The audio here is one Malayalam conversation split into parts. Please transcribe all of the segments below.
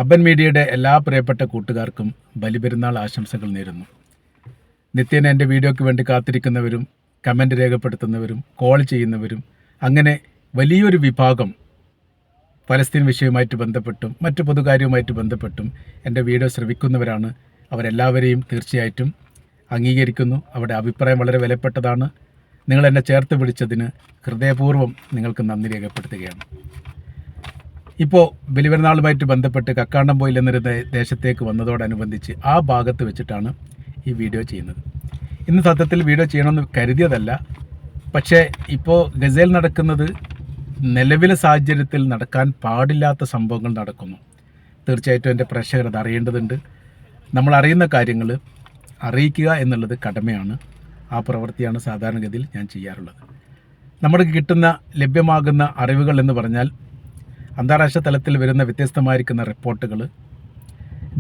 അബ്ബൻ മീഡിയയുടെ എല്ലാ പ്രിയപ്പെട്ട കൂട്ടുകാർക്കും ബലിപെരുന്നാൾ ആശംസകൾ നേരുന്നു. നിത്യേന എൻ്റെ വീഡിയോയ്ക്ക് വേണ്ടി കാത്തിരിക്കുന്നവരും കമൻറ്റ് രേഖപ്പെടുത്തുന്നവരും കോൾ ചെയ്യുന്നവരും അങ്ങനെ വലിയൊരു വിഭാഗം പലസ്തീൻ വിഷയവുമായിട്ട് ബന്ധപ്പെട്ടും മറ്റു പൊതുകാര്യവുമായിട്ട് ബന്ധപ്പെട്ടും എൻ്റെ വീഡിയോ ശ്രവിക്കുന്നവരാണ്. അവരെല്ലാവരെയും തീർച്ചയായിട്ടും അംഗീകരിക്കുന്നു. അവരുടെ അഭിപ്രായം വളരെ വിലപ്പെട്ടതാണ്. നിങ്ങളെന്നെ ചേർത്ത് പിടിച്ചതിന് ഹൃദയപൂർവ്വം നിങ്ങൾക്ക് നന്ദി രേഖപ്പെടുത്തുകയാണ്. ഇപ്പോൾ ബലിപെരുന്നാളുമായിട്ട് ബന്ധപ്പെട്ട് കക്കാണ്ടംപൊയിൽ എന്നൊരു ദേശത്തേക്ക് വന്നതോടനുബന്ധിച്ച് ആ ഭാഗത്ത് വെച്ചിട്ടാണ് ഈ വീഡിയോ ചെയ്യുന്നത്. ഇന്ന് സത്യത്തിൽ വീഡിയോ ചെയ്യണമെന്ന് കരുതിയതല്ല, പക്ഷേ ഇപ്പോൾ ഗസയിൽ നടക്കുന്നത് നിലവിലെ സാഹചര്യത്തിൽ നടക്കാൻ പാടില്ലാത്ത സംഭവങ്ങൾ നടക്കുന്നു. തീർച്ചയായിട്ടും എൻ്റെ പ്രേക്ഷകർ അത് അറിയേണ്ടതുണ്ട്. നമ്മൾ അറിയുന്ന കാര്യങ്ങൾ അറിയിക്കുക എന്നുള്ളത് കടമയാണ്. ആ പ്രവൃത്തിയാണ് സാധാരണഗതിയിൽ ഞാൻ ചെയ്യാറുള്ളത്. നമുക്ക് കിട്ടുന്ന ലഭ്യമാകുന്ന അറിവുകൾ എന്ന് പറഞ്ഞാൽ അന്താരാഷ്ട്ര തലത്തിൽ വരുന്ന വ്യത്യസ്തമായിരിക്കുന്ന റിപ്പോർട്ടുകൾ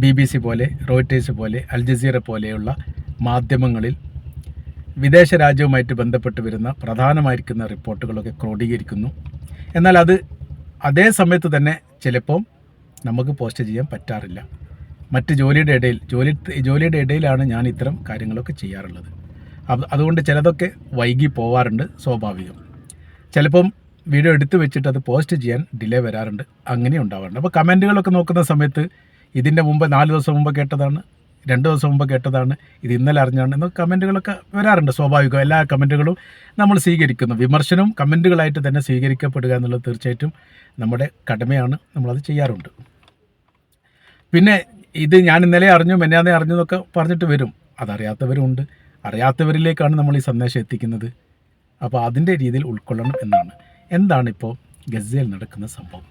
BBC പോലെ, റോയിറ്റേഴ്സ് പോലെ, അൽ ജസീറ പോലെയുള്ള മാധ്യമങ്ങളിൽ വിദേശ രാജ്യവുമായിട്ട് ബന്ധപ്പെട്ട് വരുന്ന പ്രധാനമായിരിക്കുന്ന റിപ്പോർട്ടുകളൊക്കെ ക്രോഡീകരിക്കുന്നു. എന്നാൽ അത് അതേ സമയത്ത് തന്നെ ചിലപ്പം നമുക്ക് പോസ്റ്റ് ചെയ്യാൻ പറ്റാറില്ല. മറ്റ് ജോലിയുടെ ഇടയിലാണ് ഞാൻ ഇത്തരം കാര്യങ്ങളൊക്കെ ചെയ്യാറുള്ളത്. അതുകൊണ്ട് ചിലതൊക്കെ വൈകി പോവാറുണ്ട്, സ്വാഭാവികം. ചിലപ്പം വീഡിയോ എടുത്തു വെച്ചിട്ട് അത് പോസ്റ്റ് ചെയ്യാൻ ഡിലേ വരാറുണ്ട്, അങ്ങനെ ഉണ്ടാവാറുണ്ട്. അപ്പോൾ കമൻറ്റുകളൊക്കെ നോക്കുന്ന സമയത്ത് ഇതിൻ്റെ മുമ്പ് 4 ദിവസം മുമ്പ് കേട്ടതാണ്, 2 ദിവസം മുമ്പ് കേട്ടതാണ്, ഇത് ഇന്നലെ അറിഞ്ഞാണ് എന്നൊക്കെ കമൻറ്റുകളൊക്കെ വരാറുണ്ട്. സ്വാഭാവികം, എല്ലാ കമൻറ്റുകളും നമ്മൾ സ്വീകരിക്കുന്നു. വിമർശനവും കമൻറ്റുകളായിട്ട് തന്നെ സ്വീകരിക്കപ്പെടുക എന്നുള്ളത് തീർച്ചയായിട്ടും നമ്മുടെ കടമയാണ്, നമ്മളത് ചെയ്യാറുണ്ട്. പിന്നെ ഇത് ഞാൻ ഇന്നലെ അറിഞ്ഞു, മെന്നാതെ അറിഞ്ഞു എന്നൊക്കെ പറഞ്ഞിട്ട് വരും. അതറിയാത്തവരുമുണ്ട്. അറിയാത്തവരിലേക്കാണ് നമ്മൾ ഈ സന്ദേശം എത്തിക്കുന്നത്. അപ്പോൾ അതിൻ്റെ രീതിയിൽ ഉൾക്കൊള്ളണം എന്നാണ്. എന്താണിപ്പോൾ ഗസയിൽ നടക്കുന്ന സംഭവം?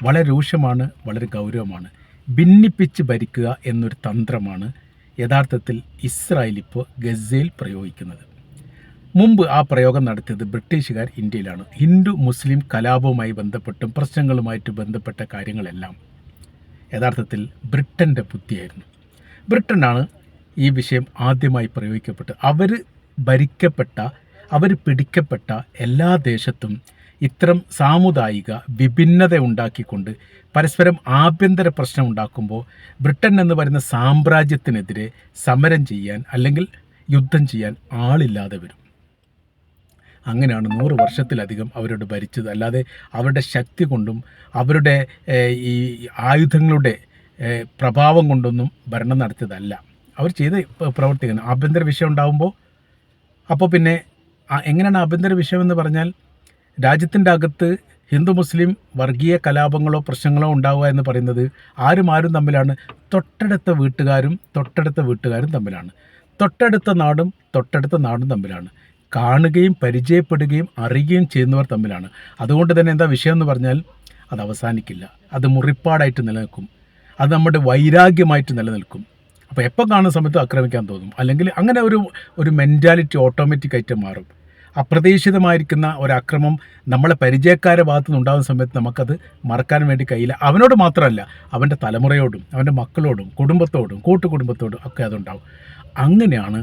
വളരെ രൂക്ഷമാണ്, വളരെ ഗൗരവമാണ്. ഭിന്നിപ്പിച്ച് ഭരിക്കുക എന്നൊരു തന്ത്രമാണ് യഥാർത്ഥത്തിൽ ഇസ്രായേൽ ഇപ്പോൾ ഗസയിൽ പ്രയോഗിക്കുന്നത്. മുമ്പ് ആ പ്രയോഗം നടത്തിയത് ബ്രിട്ടീഷുകാർ ഇന്ത്യയിലാണ്. ഹിന്ദു മുസ്ലിം കലാപവുമായി ബന്ധപ്പെട്ടും പ്രശ്നങ്ങളുമായിട്ട് ബന്ധപ്പെട്ട കാര്യങ്ങളെല്ലാം യഥാർത്ഥത്തിൽ ബ്രിട്ടൻ്റെ ബുദ്ധിയായിരുന്നു. ബ്രിട്ടനാണ് ഈ വിഷയം ആദ്യമായി പ്രയോഗിക്കപ്പെട്ടത്. അവർ പിടിക്കപ്പെട്ട എല്ലാ ദേശത്തും ഇത്തരം സാമുദായിക വിഭിന്നത ഉണ്ടാക്കിക്കൊണ്ട് പരസ്പരം ആഭ്യന്തര പ്രശ്നം ഉണ്ടാക്കുമ്പോൾ ബ്രിട്ടൻ എന്ന് പറയുന്ന സാമ്രാജ്യത്തിനെതിരെ സമരം ചെയ്യാൻ അല്ലെങ്കിൽ യുദ്ധം ചെയ്യാൻ ആളില്ലാതെ വരും. അങ്ങനെയാണ് 100 വർഷത്തിലധികം അവരോട് ഭരിച്ചത്. അല്ലാതെ അവരുടെ ശക്തി കൊണ്ടും അവരുടെ ഈ ആയുധങ്ങളുടെ പ്രഭാവം കൊണ്ടൊന്നും ഭരണം നടത്തിയതല്ല. അവർ ചെയ്ത പ്രവർത്തിക്കുന്നത് ആഭ്യന്തര വിഷയം ഉണ്ടാകുമ്പോൾ, അപ്പോൾ പിന്നെ എങ്ങനെയാണ് ആഭ്യന്തര വിഷയം എന്ന് പറഞ്ഞാൽ, രാജ്യത്തിൻ്റെ അകത്ത് ഹിന്ദു മുസ്ലിം വർഗീയ കലാപങ്ങളോ പ്രശ്നങ്ങളോ ഉണ്ടാവുക എന്ന് പറയുന്നത് ആരും തമ്മിലാണ്. തൊട്ടടുത്ത വീട്ടുകാരും തമ്മിലാണ്. തൊട്ടടുത്ത നാടും തമ്മിലാണ്. കാണുകയും പരിചയപ്പെടുകയും അറിയുകയും ചെയ്യുന്നവർ തമ്മിലാണ്. അതുകൊണ്ട് തന്നെ എന്താ വിഷയം എന്ന് പറഞ്ഞാൽ അത് അവസാനിക്കില്ല. അത് മുറിപ്പാടായിട്ട് നിലനിൽക്കും. അത് നമ്മുടെ വൈരാഗ്യമായിട്ട് നിലനിൽക്കും. അപ്പോൾ എപ്പോൾ കാണുന്ന സമയത്ത് ആക്രമിക്കാൻ തോന്നും. അല്ലെങ്കിൽ അങ്ങനെ ഒരു മെൻറ്റാലിറ്റി ഓട്ടോമാറ്റിക്കായിട്ട് മാറും. അപ്രതീക്ഷിതമായിരിക്കുന്ന ഒരക്രമം നമ്മളെ പരിചയക്കാരുടെ ഭാഗത്തു നിന്നുണ്ടാകുന്ന സമയത്ത് നമുക്കത് മറക്കാൻ വേണ്ടി കഴിയില്ല. അവനോട് മാത്രമല്ല, അവൻ്റെ തലമുറയോടും അവൻ്റെ മക്കളോടും കുടുംബത്തോടും കൂട്ടുകുടുംബത്തോടും ഒക്കെ അതുണ്ടാവും. അങ്ങനെയാണ്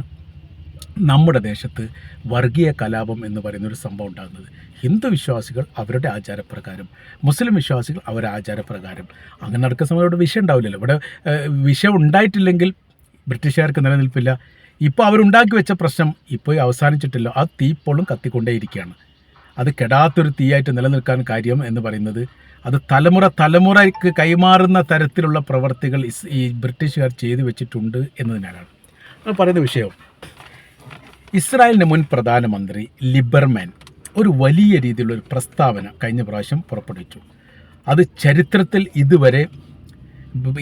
നമ്മുടെ ദേശത്ത് വർഗീയ കലാപം എന്ന് പറയുന്നൊരു സംഭവം ഉണ്ടാകുന്നത്. ഹിന്ദു വിശ്വാസികൾ അവരുടെ ആചാരപ്രകാരം, മുസ്ലിം വിശ്വാസികൾ അവരുടെ ആചാരപ്രകാരം അങ്ങനെ നടക്കുന്ന സമയത്ത് ഇവിടെ വിഷയം ഉണ്ടാവില്ലല്ലോ. ഇവിടെ വിഷയം ഉണ്ടായിട്ടില്ലെങ്കിൽ ബ്രിട്ടീഷുകാർക്ക് നിലനിൽപ്പില്ല. ഇപ്പോൾ അവരുണ്ടാക്കി വെച്ച പ്രശ്നം ഇപ്പോൾ അവസാനിച്ചിട്ടില്ല. ആ തീ ഇപ്പോഴും കത്തിക്കൊണ്ടേയിരിക്കുകയാണ്. അത് കെടാത്തൊരു തീയായിട്ട് നിലനിൽക്കാൻ കാര്യം എന്ന് പറയുന്നത് അത് തലമുറയ്ക്ക് കൈമാറുന്ന തരത്തിലുള്ള പ്രവർത്തികൾ ഈ ബ്രിട്ടീഷുകാർ ചെയ്തു വെച്ചിട്ടുണ്ട് എന്നതിനാലാണ് പറയുന്ന വിഷയം. ഇസ്രായേലിൻ്റെ മുൻ പ്രധാനമന്ത്രി ലിബർമാൻ ഒരു വലിയ രീതിയിലുള്ളൊരു പ്രസ്താവന കഴിഞ്ഞ പ്രാവശ്യം പുറപ്പെടുവിച്ചു. അത് ചരിത്രത്തിൽ ഇതുവരെ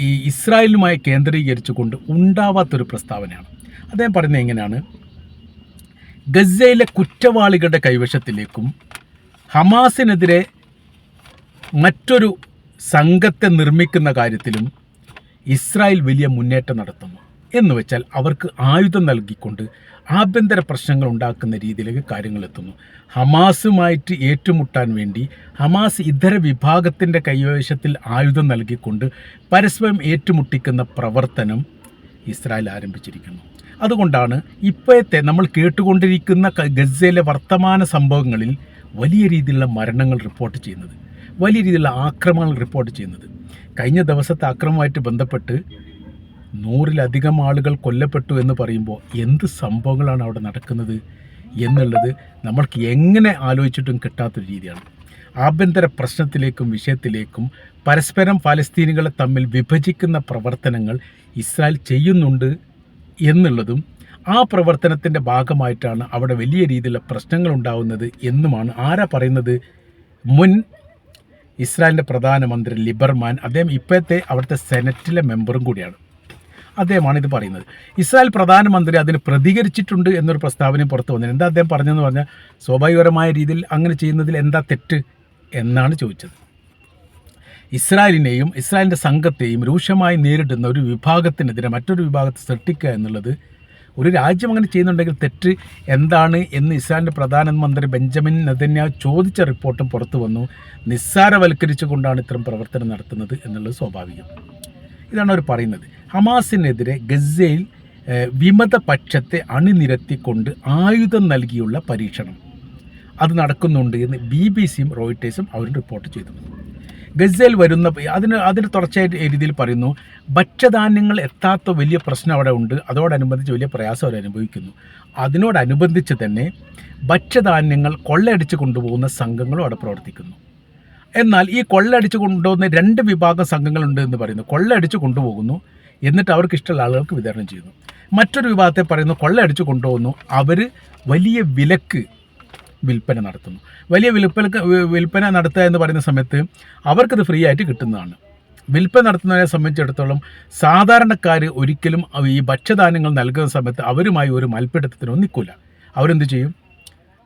ഈ ഇസ്രായേലുമായി കേന്ദ്രീകരിച്ചുകൊണ്ട് ഉണ്ടാവാത്തൊരു പ്രസ്താവനയാണ്. അദ്ദേഹം പറയുന്നത് എങ്ങനെയാണ്: ഗസയിലെ കുറ്റവാളികളുടെ കൈവശത്തിലേക്കും ഹമാസിനെതിരെ മറ്റൊരു സംഘത്തെ നിർമ്മിക്കുന്ന കാര്യത്തിലും ഇസ്രായേൽ വലിയ മുന്നേറ്റം നടത്തുന്നു. എന്ന് വെച്ചാൽ അവർക്ക് ആയുധം നൽകിക്കൊണ്ട് ആഭ്യന്തര പ്രശ്നങ്ങൾ ഉണ്ടാക്കുന്ന രീതിയിലേക്ക് കാര്യങ്ങൾ എത്തുന്നു. ഹമാസുമായിട്ട് ഏറ്റുമുട്ടാൻ വേണ്ടി ഹമാസ് ഇതര വിഭാഗത്തിൻ്റെ കൈവശത്തിൽ ആയുധം നൽകിക്കൊണ്ട് പരസ്പരം ഏറ്റുമുട്ടിക്കുന്ന പ്രവർത്തനം ഇസ്രായേൽ ആരംഭിച്ചിരിക്കുന്നു. അതുകൊണ്ടാണ് ഇപ്പോഴത്തെ നമ്മൾ കേട്ടുകൊണ്ടിരിക്കുന്ന ഗസയിലെ വർത്തമാന സംഭവങ്ങളിൽ വലിയ രീതിയിലുള്ള മരണങ്ങൾ റിപ്പോർട്ട് ചെയ്യുന്നത്, വലിയ രീതിയിലുള്ള ആക്രമണങ്ങൾ റിപ്പോർട്ട് ചെയ്യുന്നത്. കഴിഞ്ഞ ദിവസത്തെ അക്രമവുമായിട്ട് ബന്ധപ്പെട്ട് 100-ലധികം ആളുകൾ കൊല്ലപ്പെട്ടു എന്ന് പറയുമ്പോൾ എന്ത് സംഭവങ്ങളാണ് അവിടെ നടക്കുന്നത് എന്നുള്ളത് നമ്മൾക്ക് എങ്ങനെ ആലോചിച്ചിട്ടും കിട്ടാത്തൊരു രീതിയാണ്. ആഭ്യന്തര പ്രശ്നത്തിലേക്കും വിഷയത്തിലേക്കും പരസ്പരം ഫലസ്തീനികളെ തമ്മിൽ വിഭജിക്കുന്ന പ്രവർത്തനങ്ങൾ ഇസ്രായേൽ ചെയ്യുന്നുണ്ട് എന്നുള്ളതും ആ പ്രവർത്തനത്തിൻ്റെ ഭാഗമായിട്ടാണ് അവിടെ വലിയ രീതിയിലുള്ള പ്രശ്നങ്ങൾ ഉണ്ടാകുന്നത് എന്നുമാണ് ആരാ പറയുന്നത്? മുൻ ഇസ്രായേലിൻ്റെ പ്രധാനമന്ത്രി ലിബർമാൻ. അദ്ദേഹം ഇപ്പോഴത്തെ അവിടുത്തെ സെനറ്റിലെ മെമ്പറും കൂടിയാണ്. അദ്ദേഹമാണ് ഇത് പറയുന്നത്. ഇസ്രായേൽ പ്രധാനമന്ത്രി അതിന് പ്രതികരിച്ചിട്ടുണ്ട് എന്നൊരു പ്രസ്താവനയും പുറത്തു വന്നത്. എന്താ അദ്ദേഹം പറഞ്ഞതെന്ന് പറഞ്ഞാൽ, സ്വാഭാവികപരമായ രീതിയിൽ അങ്ങനെ ചെയ്യുന്നതിൽ എന്താ തെറ്റ് എന്നാണ് ചോദിച്ചത്. ഇസ്രായേലിനെയും ഇസ്രായേലിൻ്റെ സംഘത്തെയും രൂക്ഷമായി നേരിടുന്ന ഒരു വിഭാഗത്തിനെതിരെ മറ്റൊരു വിഭാഗത്തെ സൃഷ്ടിക്കുക എന്നുള്ളത്, ഒരു രാജ്യം അങ്ങനെ ചെയ്യുന്നുണ്ടെങ്കിൽ തെറ്റ് എന്താണ് എന്ന് ഇസ്രായേലിൻ്റെ പ്രധാനമന്ത്രി ബെഞ്ചമിൻ നെതന്യാഹു ചോദിച്ച റിപ്പോർട്ടും പുറത്തു വന്നു. നിസ്സാരവൽക്കരിച്ചുകൊണ്ടാണ് ഇത്തരം പ്രവർത്തനം നടത്തുന്നത് എന്നുള്ളത് സ്വാഭാവികം. ഇതാണ് അവർ പറയുന്നത്. ഹമാസിനെതിരെ ഗസയിൽ വിമതപക്ഷത്തെ അണിനിരത്തിക്കൊണ്ട് ആയുധം നൽകിയുള്ള പരീക്ഷണം അത് നടക്കുന്നുണ്ട് എന്ന് BBC-യും റോയിട്ടേഴ്സും അവർ റിപ്പോർട്ട് ചെയ്തു. ഗസയിൽ വരുന്ന അതിന് തുടർച്ചയായിട്ട് രീതിയിൽ പറയുന്നു, ഭക്ഷ്യധാന്യങ്ങൾ എത്താത്ത വലിയ പ്രശ്നം അവിടെ ഉണ്ട്. അതോടനുബന്ധിച്ച് വലിയ പ്രയാസം അവർ അനുഭവിക്കുന്നു. അതിനോടനുബന്ധിച്ച് തന്നെ ഭക്ഷ്യധാന്യങ്ങൾ കൊള്ളയടിച്ച് കൊണ്ടുപോകുന്ന സംഘങ്ങളും അവിടെ പ്രവർത്തിക്കുന്നു. എന്നാൽ ഈ കൊള്ളയടിച്ച് കൊണ്ടുപോകുന്ന 2 വിഭാഗം സംഘങ്ങളുണ്ട് എന്ന് പറയുന്നു. കൊള്ളയടിച്ച് കൊണ്ടുപോകുന്നു, എന്നിട്ട് അവർക്ക് ഇഷ്ടമുള്ള ആളുകൾക്ക് വിതരണം ചെയ്യുന്നു. മറ്റൊരു വിഭാഗത്തെ പറയുന്നു, കൊള്ളയടിച്ച് കൊണ്ടുപോകുന്നു, അവർ വലിയ വിലക്ക് വിൽപ്പന നടത്തുന്നു. വലിയ വിൽപ്പന നടത്തുക എന്ന് പറയുന്ന സമയത്ത് അവർക്കത് ഫ്രീ ആയിട്ട് കിട്ടുന്നതാണ്. വിൽപ്പന നടത്തുന്നതിനെ സംബന്ധിച്ചിടത്തോളം സാധാരണക്കാർ ഒരിക്കലും ഈ ഭക്ഷ്യധാന്യങ്ങൾ നൽകുന്ന സമയത്ത് അവരുമായി ഒരു മൽപ്പിടുത്തത്തിനൊന്നും നിൽക്കില്ല. അവരെന്ത് ചെയ്യും?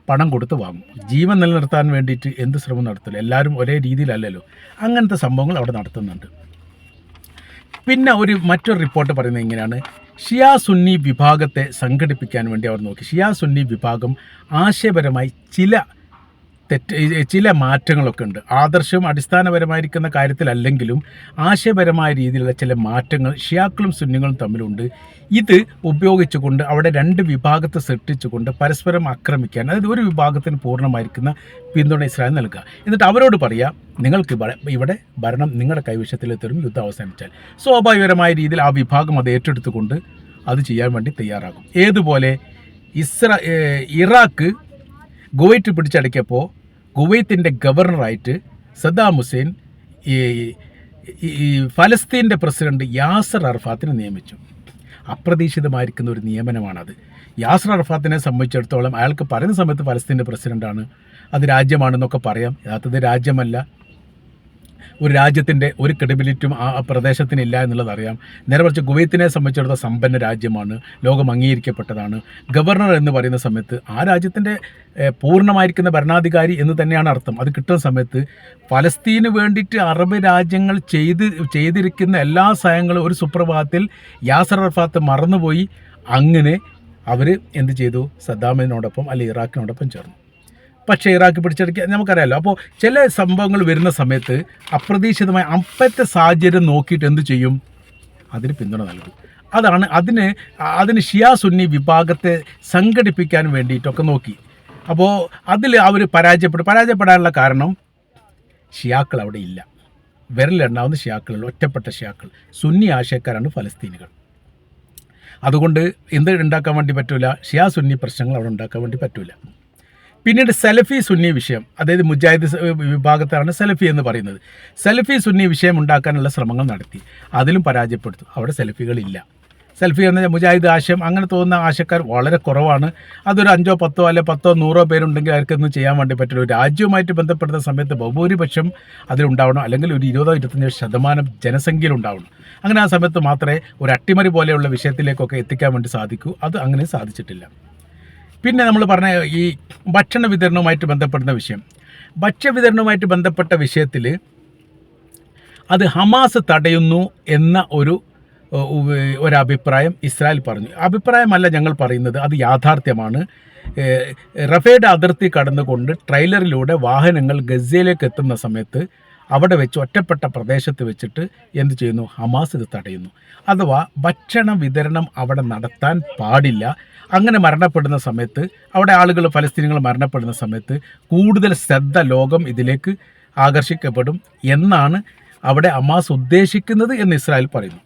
പണം കൊടുത്ത് വാങ്ങും. ജീവൻ നിലനിർത്താൻ വേണ്ടിയിട്ട് എന്ത് ശ്രമം നടത്തില്ല. എല്ലാവരും ഒരേ രീതിയിലല്ലല്ലോ. അങ്ങനത്തെ സംഭവങ്ങൾ അവിടെ നടത്തുന്നുണ്ട്. പിന്നെ മറ്റൊരു റിപ്പോർട്ട് പറയുന്നത് ഇങ്ങനെയാണ്, ഷിയ സുന്നി വിഭാഗത്തെ സംഘടിപ്പിക്കാൻ വേണ്ടി അവർ നോക്കി. ഷിയ സുന്നി വിഭാഗം ആശയപരമായി ചില മാറ്റങ്ങളൊക്കെ ഉണ്ട്. ആദർശവും അടിസ്ഥാനപരമായിരിക്കുന്ന കാര്യത്തിലല്ലെങ്കിലും ആശയപരമായ രീതിയിലുള്ള ചില മാറ്റങ്ങൾ ഷിയാക്കളും സുന്നികളും തമ്മിലുണ്ട്. ഇത് ഉപയോഗിച്ചുകൊണ്ട് അവിടെ 2 വിഭാഗത്തെ സൃഷ്ടിച്ചുകൊണ്ട് പരസ്പരം ആക്രമിക്കാൻ, അതായത് ഒരു വിഭാഗത്തിന് പൂർണ്ണമായിരിക്കുന്ന പിന്തുണ ഇസ്രായേൽ നൽകുക. എന്നിട്ട് അവരോട് പറയുക, നിങ്ങൾക്ക് ഇവിടെ ഭരണം നിങ്ങളുടെ കൈവശത്തിലെത്തരും, യുദ്ധം അവസാനിച്ചാൽ. സ്വാഭാവികപരമായ രീതിയിൽ ആ വിഭാഗം അത് ഏറ്റെടുത്തുകൊണ്ട് അത് ചെയ്യാൻ വേണ്ടി തയ്യാറാകും. ഏതുപോലെ ഇറാഖ് കുവൈറ്റ് പിടിച്ചടക്കിയപ്പോൾ കുവൈത്തിൻ്റെ ഗവർണറായിട്ട് സദ്ദാം ഹുസൈൻ ഈ ഫലസ്തീൻ്റെ പ്രസിഡന്റ് യാസർ അറഫാത്തിനെ നിയമിച്ചു. അപ്രതീക്ഷിതമായിരിക്കുന്ന ഒരു നിയമനമാണത്. യാസർ അറഫാത്തിനെ സംബന്ധിച്ചിടത്തോളം അയാൾക്ക് പറയുന്ന സമയത്ത് ഫലസ്തീൻ്റെ പ്രസിഡൻ്റാണ്, അത് രാജ്യമാണെന്നൊക്കെ പറയാം. യഥാർത്ഥത്തിൽ രാജ്യമല്ല. ഒരു രാജ്യത്തിൻ്റെ ഒരു ക്രെഡിബിലിറ്റിയും ആ പ്രദേശത്തിനില്ല എന്നുള്ളത് അറിയാം. നേരെ മറിച്ച് കുവൈത്തിനെ സംബന്ധിച്ചിടത്തോളം സമ്പന്ന രാജ്യമാണ്, ലോകം അംഗീകരിക്കപ്പെട്ടതാണ്. ഗവർണർ എന്ന് പറയുന്ന സമയത്ത് ആ രാജ്യത്തിൻ്റെ പൂർണ്ണമായിരിക്കുന്ന ഭരണാധികാരി എന്ന് തന്നെയാണ് അർത്ഥം. അത് കിട്ടുന്ന സമയത്ത് ഫലസ്തീന് വേണ്ടിയിട്ട് അറബ് രാജ്യങ്ങൾ ചെയ്തിരിക്കുന്ന എല്ലാ സഹായങ്ങളും ഒരു സുപ്രഭാതത്തിൽ യാസർ അറഫാത്ത് മറന്നുപോയി. അങ്ങനെ അവർ എന്ത് ചെയ്തു? സദ്ദാമിനോടൊപ്പം അല്ലെങ്കിൽ ഇറാഖിനോടൊപ്പം ചേർന്നു. പക്ഷേ ഇറാഖ് പിടിച്ചെടുക്കുക നമുക്കറിയാമല്ലോ. അപ്പോൾ ചില സംഭവങ്ങൾ വരുന്ന സമയത്ത് അപ്രതീക്ഷിതമായ അപ്പോഴത്തെ സാഹചര്യം നോക്കിയിട്ട് എന്ത് ചെയ്യും? അതിന് പിന്തുണ നൽകും. അതിന് ഷിയ സുന്നി വിഭാഗത്തെ സംഘടിപ്പിക്കാൻ വേണ്ടിയിട്ടൊക്കെ നോക്കി. അപ്പോൾ അതിൽ അവർ പരാജയപ്പെടാനുള്ള കാരണം ഷിയാക്കൾ അവിടെ ഇല്ല. വിരലെണ്ണാവുന്ന ഷിയാക്കളുള്ള ഒറ്റപ്പെട്ട ഷിയാക്കൾ, സുന്നി ആശയക്കാരാണ് ഫലസ്തീനികൾ. അതുകൊണ്ട് എന്ത് ഉണ്ടാക്കാൻ വേണ്ടി പറ്റില്ല? ഷിയ സുന്നി പ്രശ്നങ്ങൾ അവിടെ ഉണ്ടാക്കാൻ വേണ്ടി പറ്റില്ല. പിന്നീട് സലഫി സുന്നി വിഷയം, അതായത് മുജാഹിദ് വിഭാഗത്താണ് സലഫി എന്ന് പറയുന്നത്. സലഫി സുന്നി വിഷയം ഉണ്ടാക്കാനുള്ള ശ്രമങ്ങൾ നടത്തി, അതിലും പരാജയപ്പെടുത്തു. അവിടെ സലഫികളില്ല. സലഫി എന്ന മുജാഹിദ് ആശയം അങ്ങനെ തോന്നുന്ന ആശയക്കാർ വളരെ കുറവാണ്. അതൊരു 5, 10 അല്ലെ 10, 100 പേരുണ്ടെങ്കിൽ അവർക്കൊന്നും ചെയ്യാൻ വേണ്ടി പറ്റില്ല. ഒരു രാജ്യവുമായിട്ട് ബന്ധപ്പെടുന്ന സമയത്ത് ബഹുഭൂരിപക്ഷം അതിലുണ്ടാവണം, അല്ലെങ്കിൽ ഒരു 20-25% ജനസംഖ്യയിലുണ്ടാവണം. അങ്ങനെ ആ സമയത്ത് മാത്രമേ ഒരു അട്ടിമറി പോലെയുള്ള വിഷയത്തിലേക്കൊക്കെ എത്തിക്കാൻ വേണ്ടി സാധിക്കൂ. അത് അങ്ങനെ സാധിച്ചിട്ടില്ല. പിന്നെ നമ്മൾ പറഞ്ഞ ഈ ഭക്ഷണ വിതരണവുമായിട്ട് ബന്ധപ്പെടുന്ന വിഷയം, ഭക്ഷ്യവിതരണവുമായിട്ട് ബന്ധപ്പെട്ട വിഷയത്തിൽ അത് ഹമാസ് തടയുന്നു എന്ന ഒരഭിപ്രായം ഇസ്രായേൽ പറഞ്ഞു. അഭിപ്രായമല്ല ഞങ്ങൾ പറയുന്നത്, അത് യാഥാർത്ഥ്യമാണ്. റഫേഡ് അതിർത്തി കടന്നുകൊണ്ട് ട്രെയിലറിലൂടെ വാഹനങ്ങൾ ഗസയിലേക്ക് എത്തുന്ന സമയത്ത് അവിടെ വെച്ച് ഒറ്റപ്പെട്ട പ്രദേശത്ത് വെച്ചിട്ട് എന്ത് ചെയ്യുന്നു? ഹമാസ് ഇത് തടയുന്നു. അഥവാ ഭക്ഷണ വിതരണം അവിടെ നടത്താൻ പാടില്ല. അങ്ങനെ മരണപ്പെടുന്ന സമയത്ത്, അവിടെ ആളുകൾ ഫലസ്തീനികൾ മരണപ്പെടുന്ന സമയത്ത് കൂടുതൽ ശ്രദ്ധ ലോകം ഇതിലേക്ക് ആകർഷിക്കപ്പെടും എന്നാണ് അവിടെ ഹമാസ് ഉദ്ദേശിക്കുന്നത് എന്ന് ഇസ്രായേൽ പറയുന്നു.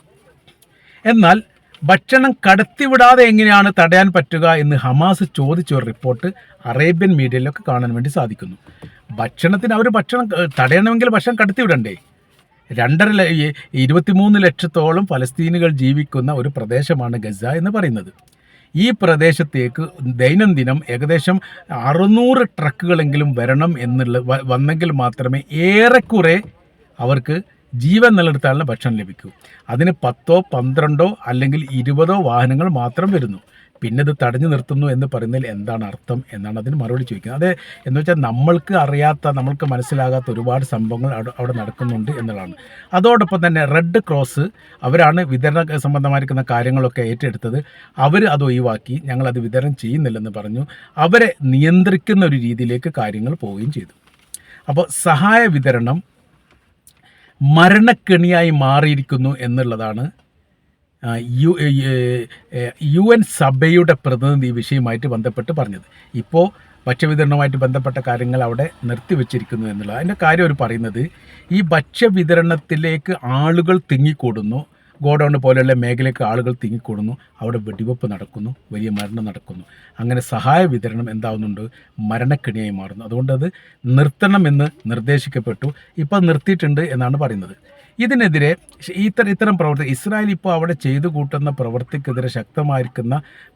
എന്നാൽ ഭക്ഷണം കടത്തിവിടാതെ എങ്ങനെയാണ് തടയാൻ പറ്റുക എന്ന് ഹമാസ് ചോദിച്ച ഒരു റിപ്പോർട്ട് അറേബ്യൻ മീഡിയയിലൊക്കെ കാണാൻ വേണ്ടി സാധിക്കുന്നു. ഭക്ഷണത്തിന് അവർ ഭക്ഷണം തടയണമെങ്കിൽ ഭക്ഷണം കടത്തിവിടണ്ടേ? 23 ലക്ഷത്തോളം ഫലസ്തീനുകൾ ജീവിക്കുന്ന ഒരു പ്രദേശമാണ് ഗസ എന്ന് പറയുന്നത്. ഈ പ്രദേശത്തേക്ക് ദൈനംദിനം ഏകദേശം 600 ട്രക്കുകളെങ്കിലും വരണം വന്നെങ്കിൽ മാത്രമേ ഏറെക്കുറെ അവർക്ക് ജീവൻ നിലനിർത്താനുള്ള ഭക്ഷണം ലഭിക്കൂ. അതിന് 10, 12 അല്ലെങ്കിൽ 20 വാഹനങ്ങൾ മാത്രം വരുന്നു. പിന്നെ ഇത് തടഞ്ഞു നിർത്തുന്നു എന്ന് പറയുന്നതിൽ എന്താണ് അർത്ഥം എന്നാണ് അതിന് മറുപടി ചോദിക്കുന്നത്. അത് എന്ന് വെച്ചാൽ നമ്മൾക്ക് അറിയാത്ത, നമ്മൾക്ക് മനസ്സിലാകാത്ത ഒരുപാട് സംഭവങ്ങൾ അവിടെ നടക്കുന്നുണ്ട് എന്നുള്ളതാണ്. അതോടൊപ്പം തന്നെ റെഡ് ക്രോസ് അവരാണ് വിതരണ സംബന്ധമായിരിക്കുന്ന കാര്യങ്ങളൊക്കെ ഏറ്റെടുത്തത്. അവർ അത് ഒഴിവാക്കി, ഞങ്ങളത് വിതരണം ചെയ്യുന്നില്ലെന്ന് പറഞ്ഞു. അവരെ നിയന്ത്രിക്കുന്ന ഒരു രീതിയിലേക്ക് കാര്യങ്ങൾ പോവുകയും ചെയ്തു. അപ്പോൾ സഹായ വിതരണം മരണക്കെണിയായി മാറിയിരിക്കുന്നു എന്നുള്ളതാണ് UN സഭയുടെ പ്രതിനിധി വിഷയമായിട്ട് ബന്ധപ്പെട്ട് പറഞ്ഞത്. ഇപ്പോൾ ഭക്ഷ്യവിതരണവുമായിട്ട് ബന്ധപ്പെട്ട കാര്യങ്ങൾ അവിടെ നിർത്തിവെച്ചിരിക്കുന്നു എന്നുള്ളത്. അതിൻ്റെ കാര്യം അവർ പറയുന്നത്, ഈ ഭക്ഷ്യവിതരണത്തിലേക്ക് ആളുകൾ തിങ്ങിക്കൂടുന്നു, ഗോഡൗൺ പോലെയുള്ള മേഖലയ്ക്ക് ആളുകൾ തിങ്ങിക്കൂടുന്നു, അവിടെ വെടിവെപ്പ് നടക്കുന്നു, വലിയ മരണം നടക്കുന്നു. അങ്ങനെ സഹായ വിതരണം എന്താവുന്നുണ്ട്, മരണക്കെണിയായി മാറുന്നു. അതുകൊണ്ട് അത് നിർത്തണമെന്ന് നിർദ്ദേശിക്കപ്പെട്ടു. ഇപ്പോൾ നിർത്തിയിട്ടുണ്ട് എന്നാണ് പറയുന്നത്. ഇതിനെതിരെ ഇത്തരം പ്രവർത്തി ഇസ്രായേൽ ഇപ്പോൾ അവിടെ ചെയ്തു കൂട്ടുന്ന പ്രവൃത്തിക്കെതിരെ ശക്തമായിരിക്കുന്ന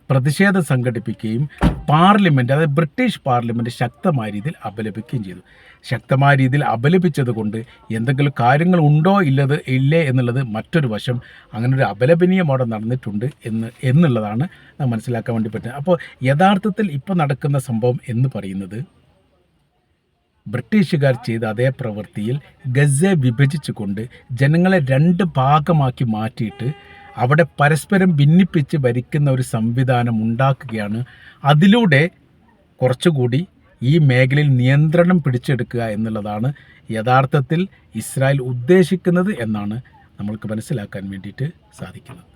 പ്രതിഷേധം സംഘടിപ്പിക്കുകയും പാർലമെൻറ്റ്, അതായത് ബ്രിട്ടീഷ് പാർലമെൻറ്റ് ശക്തമായ രീതിയിൽ അപലപിക്കുകയും ചെയ്തു. ശക്തമായ രീതിയിൽ അപലപിച്ചത് കൊണ്ട് എന്തെങ്കിലും കാര്യങ്ങൾ ഉണ്ടോ ഇല്ലേ എന്നുള്ളത് മറ്റൊരു വശം. അങ്ങനെ ഒരു അപലപനീയം അവിടെ നടന്നിട്ടുണ്ട് എന്നുള്ളതാണ് മനസ്സിലാക്കാൻ വേണ്ടി പറ്റുന്നത്. അപ്പോൾ യഥാർത്ഥത്തിൽ ഇപ്പോൾ നടക്കുന്ന സംഭവം എന്ന് പറയുന്നത്, ബ്രിട്ടീഷുകാർ ചെയ്ത അതേ പ്രവൃത്തിയിൽ ഗസയെ വിഭജിച്ചുകൊണ്ട് ജനങ്ങളെ 2 ഭാഗമാക്കി മാറ്റിയിട്ട് അവിടെ പരസ്പരം ഭിന്നിപ്പിച്ച് ഭരിക്കുന്ന ഒരു സംവിധാനം ഉണ്ടാക്കുകയാണ്. അതിലൂടെ കുറച്ചുകൂടി ഈ മേഖലയിൽ നിയന്ത്രണം പിടിച്ചെടുക്കുക എന്നുള്ളതാണ് യഥാർത്ഥത്തിൽ ഇസ്രായേൽ ഉദ്ദേശിക്കുന്നത് എന്നാണ് നമ്മൾക്ക് മനസ്സിലാക്കാൻ വേണ്ടിയിട്ട് സാധിക്കുന്നത്.